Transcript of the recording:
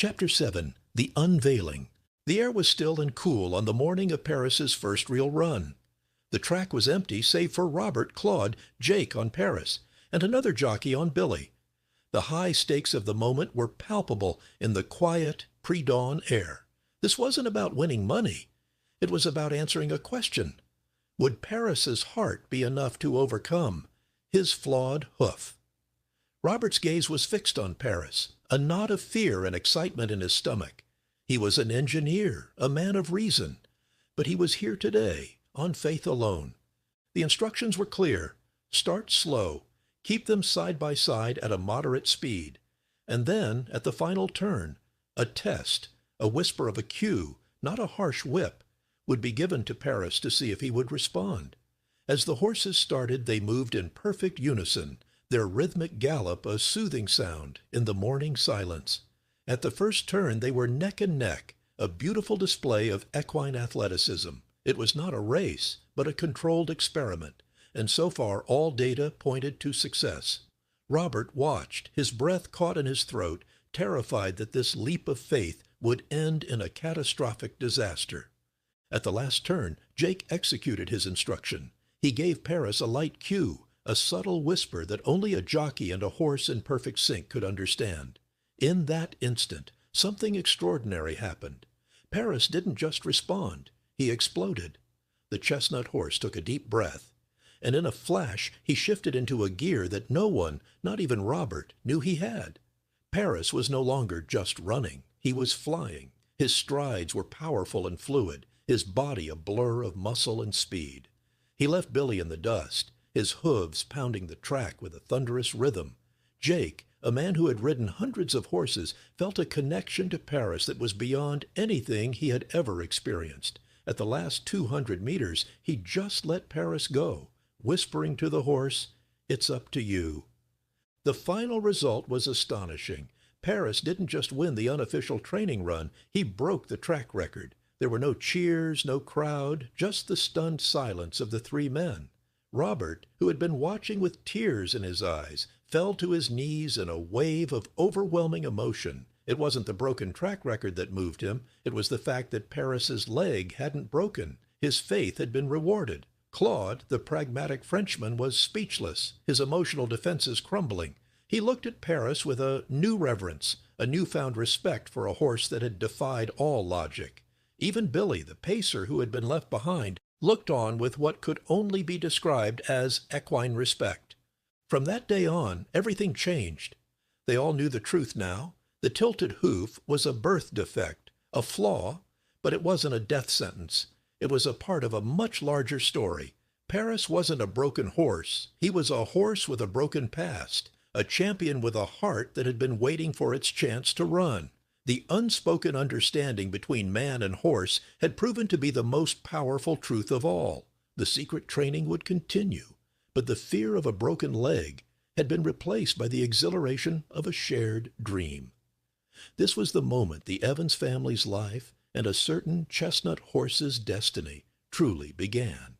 Chapter 7. The Unveiling. The air was still and cool on the morning of Paris's first real run. The track was empty save for Robert, Claude, Jake on Paris, and another jockey on Billy. The high stakes of the moment were palpable in the quiet, pre-dawn air. This wasn't about winning money. It was about answering a question. Would Paris's heart be enough to overcome his flawed hoof? Robert's gaze was fixed on Paris, a knot of fear and excitement in his stomach. He was an engineer, a man of reason, but he was here today, on faith alone. The instructions were clear. Start slow, keep them side by side at a moderate speed, and then, at the final turn, a test, a whisper of a cue, not a harsh whip, would be given to Paris to see if he would respond. As the horses started, they moved in perfect unison, their rhythmic gallop a soothing sound in the morning silence. At the first turn they were neck and neck, a beautiful display of equine athleticism. It was not a race, but a controlled experiment, and so far all data pointed to success. Robert watched, his breath caught in his throat, terrified that this leap of faith would end in a catastrophic disaster. At the last turn, Jake executed his instruction. He gave Paris a light cue, a subtle whisper that only a jockey and a horse in perfect sync could understand. In that instant, something extraordinary happened. Paris didn't just respond. He exploded. The chestnut horse took a deep breath, and in a flash he shifted into a gear that no one, not even Robert, knew he had. Paris was no longer just running. He was flying. His strides were powerful and fluid, his body a blur of muscle and speed. He left Billy in the dust, his hooves pounding the track with a thunderous rhythm. Jake, a man who had ridden hundreds of horses, felt a connection to Paris that was beyond anything he had ever experienced. At the last 200 meters, he just let Paris go, whispering to the horse, "It's up to you." The final result was astonishing. Paris didn't just win the unofficial training run, he broke the track record. There were no cheers, no crowd, just the stunned silence of the three men. Robert, who had been watching with tears in his eyes, fell to his knees in a wave of overwhelming emotion. It wasn't the broken track record that moved him. It was the fact that Paris's leg hadn't broken. His faith had been rewarded. Claude, the pragmatic Frenchman, was speechless, his emotional defenses crumbling. He looked at Paris with a new reverence, a newfound respect for a horse that had defied all logic. Even Billy, the pacer who had been left behind, looked on with what could only be described as equine respect. From that day on, everything changed. They all knew the truth now. The tilted hoof was a birth defect, a flaw, but it wasn't a death sentence. It was a part of a much larger story. Paris wasn't a broken horse. He was a horse with a broken past, a champion with a heart that had been waiting for its chance to run. The unspoken understanding between man and horse had proven to be the most powerful truth of all. The secret training would continue, but the fear of a broken leg had been replaced by the exhilaration of a shared dream. This was the moment the Evans family's life and a certain chestnut horse's destiny truly began.